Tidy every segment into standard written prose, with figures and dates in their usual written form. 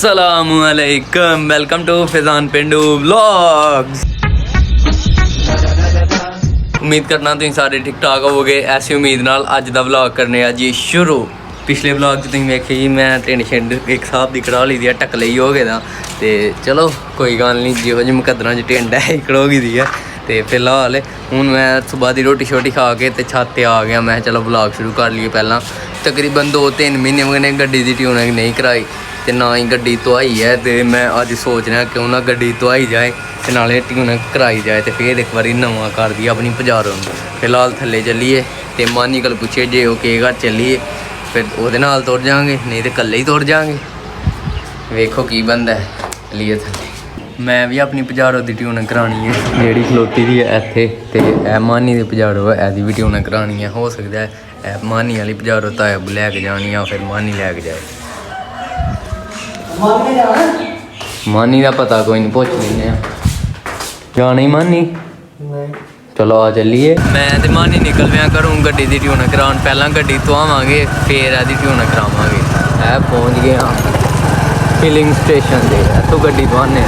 अस्सलामुअलैकुम, welcome to Fizaan Pendu vlogs. उम्मीद करना तुम सारे ठीक ठाक होवोगे। ऐसी उम्मीद नाल अज दा व्लॉग करने जी शुरू। पिछले व्लॉग तुम वेखे जी मैं टिंड शिंड एक हिसाब की कढ़ा ली दी है, टक लई हो गया तो चलो कोई गल नहीं, जिहो जी मुकद्दरां च टिंड है कड़ो गई दी है। तो फिलहाल हूँ मैं सुबह की रोटी शोटी खा के तो छत पर आ गया। मैं चलो व्लॉग शुरू कर लिए। पहला तकरीबन 2-3 महीने मैंने गड्डी की ट्यूनिंग नहीं कराई तो ना ही गड्डी धोई है। तो मैं अज सोच रहा क्यों ना गड्डी धोई जाए तो नाले ट्यूनिंग कराई जाए तो फिर एक बार नवा कर दिया अपनी पजारों। फिलहाल थल्ले चलीए तो मानी कल पूछे जे वो के घर चलीए फिर वो तुर जाएंगे, नहीं तो कल्ले ही तुर जाएंगे। वेखो की बनता है। चलीए थल्ले। मैं भी अपनी पजारों की ट्यूनिंग करानी है जी खलोती दी है इत्थे। तो मानी की पजारो है एदी भी ट्यूनिंग करानी है। हो सकता है मानी वाली पजारो ताया लैके जानी या फिर मानी लैके जाए। मानी का पता कोई नहीं, पुछ लें जाना ही मानी। चलो आ चलीए। मैं तो मानी निकल पाया घरों गड्डी की ट्यूनिंग करान। पहला गड्डी धोवांगे फिर एदी ट्यूनिंग करावांगे। है पहुँच गए हाँ फिलिंग स्टेशन से। इतों गड्डी धोने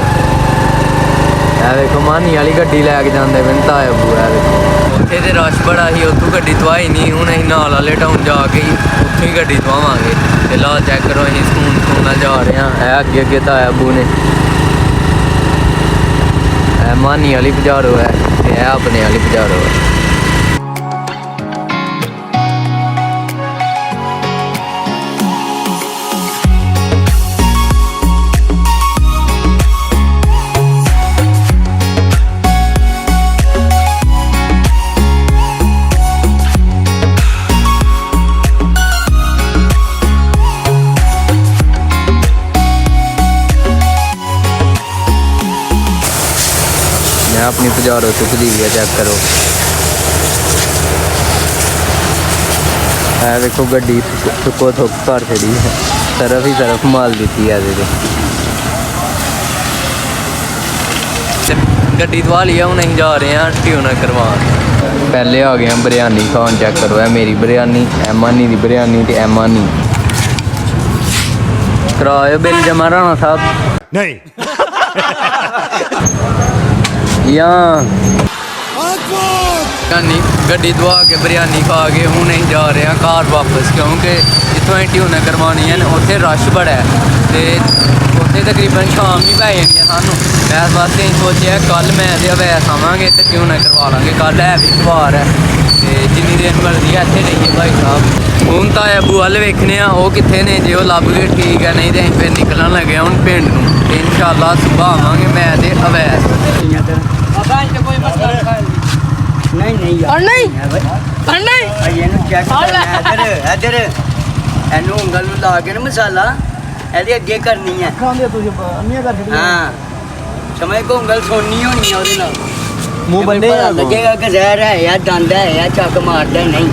देखो मानी वाली गड्डी लैके जाते पे ताया बूआ। देखो उत्थे तो रश बड़ा ही, उतों गड्डी धोई नहीं। हूँ अं नाल वाले टाउन जाके उत्थों ही गड्डी धोवांगे। फिलहाल चैक करो अं स्कूल जा रहे हैं। है अगे अगे ताया बू ने मानी वाली पजारो है अपने वाली पजारो है। अपनी पजारो चुक दी है, चेक करो। है देखो गड्डी चुको थुक कर छड़ी है, सरफ ही सरफ माल दी है। गड्डी धवा ली है, हूँ नहीं जा रहे हैं ट्यूनिंग करवान। पहले आ गए बिरयानी खान। चेक करो है मेरी बिरयानी, एमानी की बिरयानी तो एमानी। कराओ बिल जमा राणा साहब नहीं गड्डी धवा के बिरयानी खा के हूँ नहीं जा रहे हैं घर वापस, क्योंकि जितों अं ट्यूनिंग करवानी है उत्थे रश बड़ा है तो उत्थे तकरीबन शाम ही पै जानी है सानू। इस वास्ते सोचा कल मैं अवैस आवांगे तो ट्यूनिंग करवा लाँगे। कल है भी इतवार है तो जिन्नी देर मिलती है इत्थे रहिए भाई साहब। हूँ ताया बू वाल वेखने वो कितने ने, जे वो लभ गए ठीक है, नहीं तो फिर निकलन लगे हूँ पिंड नूं। इंशाअल्लाह सुबह आवांगे मैं तो अवैस। ਉਂਗਲ ਨੂੰ ਲਾ ਕੇ ਨਾ ਮਸਾਲਾ ਇਹਦੇ ਅੱਗੇ ਕਰਨੀ ਹੈ। ਹਾਂ ਸਮਝ ਕੋ ਉਂਗਲ ਸੋਨੀ ਹੋਣੀ ਹੈ ਉਹਦੇ ਨਾਲ ਮੂੰਹ ਬੰਨੇ ਲੱਗੇਗਾ ਕਿ ਜ਼ਹਿਰ ਹੈ ਜਾਂ ਦੰਦ ਹੈ ਜਾਂ ਚੱਕ ਮਾਰਦਾ ਨਹੀਂ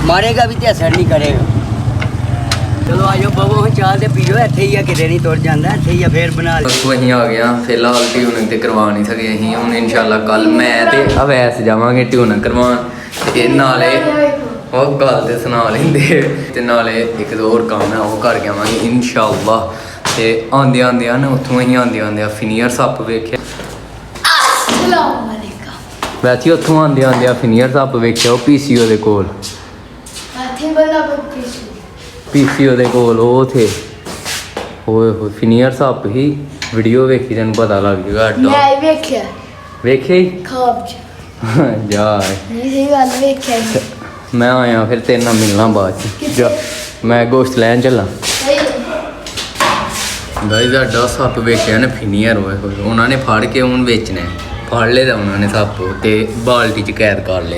ਮਾਰੇਗਾ ਵੀ ਤੇ ਅਸਰ ਨਹੀਂ ਕਰੇਗਾ। चलो आयो बबो हम चाह दे पियो इत्थे ही किते नहीं तुर जांदा, इत्थे ही फिर बना ले। वहीं आ गया। फिलहाल ट्यूनिंग तो करवा नहीं सके अहीं। हुण इंशाअल्लाह कल मैं ते अवैस जावांगे ट्यूनिंग करवान ते नाले वो गल ते सुना लेंदे ते नाले एक दो होर काम है वो करके आवांगे इंशाअल्लाह। ते आंदे आंदे ना उत्थों अहीं आंदे फिनियर सप्प वेख्या। अस्सलाम वालेकुम। वैसे उत्थों आंदे फिनियर सप्प वेख्या पीसीओ दे कोल। पीसीओ दे कोल वो थे ओए फिनियर सप्प ही। वीडियो वेखी तेन पता लग जाएगा। मैं वेख्या वेखे खाब जा नहीं गल वेख्या। मैं आया फिर तेरे नाल मिलना बाद च। मैं गोश्त लैन चला भाई। साडा सप्प वेख्या ना फिनियर होए उन्होंने फड़ के हूँ बेचना है। फड़ ले उन्होंने सप्प तो बाल्टी च कैद कर ले।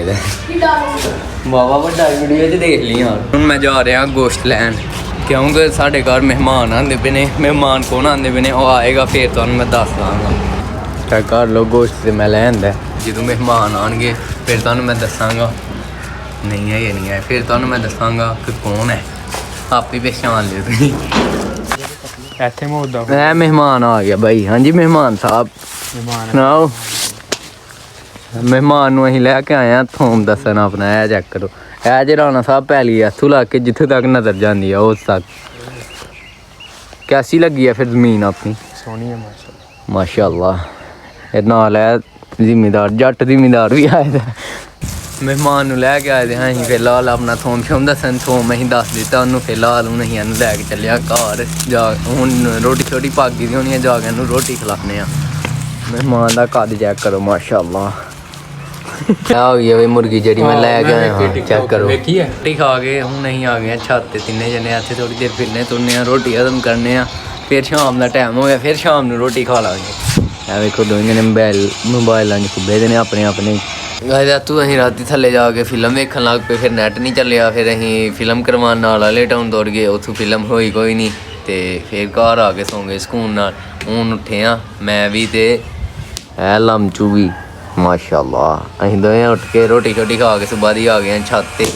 वावा बड़ा वीडियो च देख ली यार। हूँ मैं जा रहा गोश्त लैन क्योंकि साढ़े घर मेहमान आते पे ने। मेहमान कौन आते पे ने वो आएगा फिर तो मैं दस दाँगा। चेक कर लो गोश्त तो मैं लैंदा जो मेहमान आएंगे फिर तो मैं दसांगा। नहीं है ये नहीं है फिर तो मैं दसांगा कि कौन है। आप ही पहचान लियो तुम। मेहमान आ गया भाई। हाँ जी मेहमान साहब सुनाओ। मेहमान अं लैके आए हैं थोम दसन अपना। है चेक करो है जे राणा साहब पैली इत्थों ला के जित्थों तक नज़र जाती है उस तक कैसी लगी है फिर ज़मीन अपनी? सोनी है माशाल्लाह। नाल है जिमीदार, जट जिमीदार भी आए थे। मेहमान ਨੂੰ ਲੈ ਕੇ ਆਏ ਦੇ ਹਾਂ ਅਸੀਂ। ਫਿਲਹਾਲ ਆਪਣਾ ਥੋਮ ਸ਼ੋਮ ਦੱਸਣ, ਥੋਮ ਅਸੀਂ ਦੱਸ ਦਿੱਤਾ ਉਹਨੂੰ। ਫਿਲਹਾਲ ਹੁਣ ਅਸੀਂ ਇਹਨੂੰ ਲੈ ਕੇ ਚੱਲਿਆ ਘਰ ਜਾ। ਹੁਣ ਰੋਟੀ ਛੋਟੀ ਪੱਕ ਗਈ ਹੋਣੀ ਹੈ, ਜਾ ਕੇ ਇਹਨੂੰ ਰੋਟੀ ਖਿਲਾਉਂਦੇ ਹਾਂ। ਮਹਿਮਾਨ ਦਾ ਕੱਦ ਚੈੱਕ ਕਰੋ ਮਾਸ਼ਾਅੱਲਾ। ਆ ਹੋ ਗਈ ਹੈ ਮੁਰਗੀ ਜਿਹੜੀ ਮੈਂ ਲੈ ਕੇ ਆਇਆ ਹਾਂ, ਚੈੱਕ ਕਰੋ। ਰੋਟੀ ਖਾ ਕੇ ਹੁਣ ਅਸੀਂ ਆ ਗਏ ਹਾਂ ਛੱਤ ਤੇ ਤਿੰਨੇ ਜਣੇ। ਇੱਥੇ ਥੋੜੀ ਦੇਰ ਫਿਰਨੇ ਤੁਰਨੇ ਆ, ਰੋਟੀ ਹਜ਼ਮ ਕਰਨੇ ਆ, ਫਿਰ ਸ਼ਾਮ ਦਾ ਟਾਈਮ ਹੋ ਗਿਆ, ਫਿਰ ਸ਼ਾਮ ਨੂੰ ਰੋਟੀ ਖਾ ਲਾਂਗੇ। ਇਹ ਵੇਖੋ ਦੋਵੇਂ ਜਣੇ ਮੋਬਾਈਲਾਂ 'ਚ ਖੁੱਬੇ ਦੇ ਨੇ ਆਪਣੇ ਆਪਣੇ। ਰਾਤੂ ਅਸੀਂ ਰਾਤੀ ਥੱਲੇ ਜਾ ਕੇ ਫਿਲਮ ਵੇਖਣ ਲੱਗ ਪਏ, ਫਿਰ ਨੈਟ ਨਹੀਂ ਚੱਲਿਆ। ਫਿਰ ਅਸੀਂ ਫਿਲਮ ਕਰਵਾਉਣ ਨਾਲ ਵਾਲੇ ਟਾਊਨ ਦੌੜ ਗਏ, ਉੱਥੋਂ ਫਿਲਮ ਹੋਈ ਕੋਈ ਨਹੀਂ। ਤੇ ਫਿਰ ਘਰ ਆ ਕੇ ਸੌਂ ਗਏ ਸਕੂਨ ਨਾਲ। ਹੁਣ ਉੱਠੇ ਹਾਂ ਮੈਂ ਵੀ ਤੇ ਇਹ ਲਮਚੂ ਵੀ ਮਾਸ਼ਾਅੱਲਾ। ਅਸੀਂ ਦੋਵੇਂ ਉੱਠ ਕੇ ਰੋਟੀ ਛੋਟੀ ਖਾ ਕੇ ਸੁਬਾਹ ਦੀ ਆ ਗਏ ਹਾਂ ਛੱਤ ਤੇ।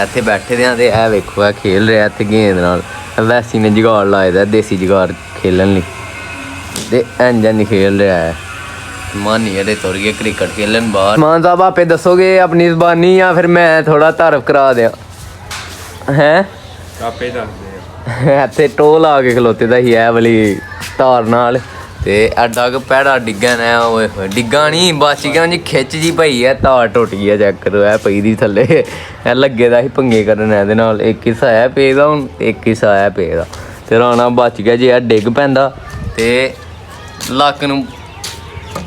ਇੱਥੇ ਬੈਠੇ ਦੇ ਹਾਂ ਤੇ ਇਹ ਵੇਖੋ ਇਹ ਖੇਲ ਰਿਹਾ ਇੱਥੇ ਗੇਂਦ ਨਾਲ। ਵੈਸੀ ਨੇ ਜੁਗਾੜ ਲਾਏ ਦਾ, ਦੇਸੀ ਜੁਗਾੜ ਖੇਲਣ ਲਈ, ਤੇ ਇੰਜਨ ਨਹੀਂ ਖੇਲ ਰਿਹਾ ਹੈ। ਮਾਨੀ ਇਹਦੇ ਤੁਰ ਗਏ ਕ੍ਰਿਕਟ ਖੇਲਣ ਬਾਹਰ। ਮਾਨ ਸਾਹਿਬ ਆਪੇ ਦੱਸੋਗੇ ਆਪਣੀ ਜ਼ਬਾਨੀ ਜਾਂ ਫਿਰ ਮੈਂ ਥੋੜਾ ਤਾਰਫ ਕਰਾ ਦਿਆਂ? ਹੈਂ ਆਪੇ ਦੱਸਦੇ ਇੱਥੇ ਟੋਲ ਆ ਕੇ ਖਲੋਤੇ ਦਾ ਹੀ ਇਹ ਵਾਲੀ ਤਾਰ ਨਾਲ, ਤੇ ਐਡਾ ਕੁ ਪੈੜਾ ਡਿੱਗਾ ਨਾ। ਓਏ ਹੋਏ ਡਿੱਗਾ ਨਹੀਂ, ਬਚ ਗਿਆ ਜੀ। ਖਿੱਚ ਜੀ ਪਈ ਹੈ, ਤਾਰ ਟੁੱਟ ਗਈ ਹੈ। ਚੈੱਕ ਕਰੋ ਇਹ ਪਈ ਦੀ ਥੱਲੇ। ਇਹ ਲੱਗੇ ਦਾ ਸੀ ਪੰਗੇ ਕਰਨ ਇਹਦੇ ਨਾਲ। ਇੱਕ ਹਿੱਸਾ ਹੈ ਪੇ ਦਾ, ਹੁਣ ਇੱਕ ਹਿੱਸਾ ਹੈ ਪੇ ਦਾ। ਤੇ ਰਾਣਾ ਬਚ ਗਿਆ। ਜੇ ਇਹ ਡਿੱਗ ਪੈਂਦਾ ਤੇ ਲੱਕ ਨੂੰ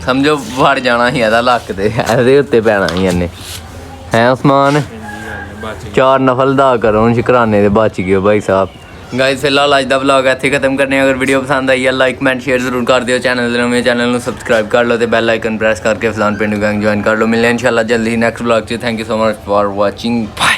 ਸਮਝੋ ਵੜ ਜਾਣਾ ਸੀ ਇਹਦਾ, ਲੱਕ ਤੇ ਇਹਦੇ ਉੱਤੇ ਪੈਣਾ ਸੀ ਇਹਨੇ। ਹੈ ਉਸਮਾਨ 4 ਨਫਲ ਦਾ ਕਰੋ ਸ਼ੁਕਰਾਨੇ ਦੇ ਬਚ ਗਏ ਭਾਈ ਸਾਹਿਬ। गाइस फिलहाल आज का व्लॉग इत्थे खत्म करने। अगर वीडियो पसंद आई है लाइक कमेंट शेयर जरूर कर दियो। चैनल में सब्सक्राइब कर लो, तो बैल आइकन प्रेस करके फलान पेंडू गैंग ज्वाइन कर लो। मिलने इंशाल्लाह जल्दी next vlog. Thank you so much for watching, bye.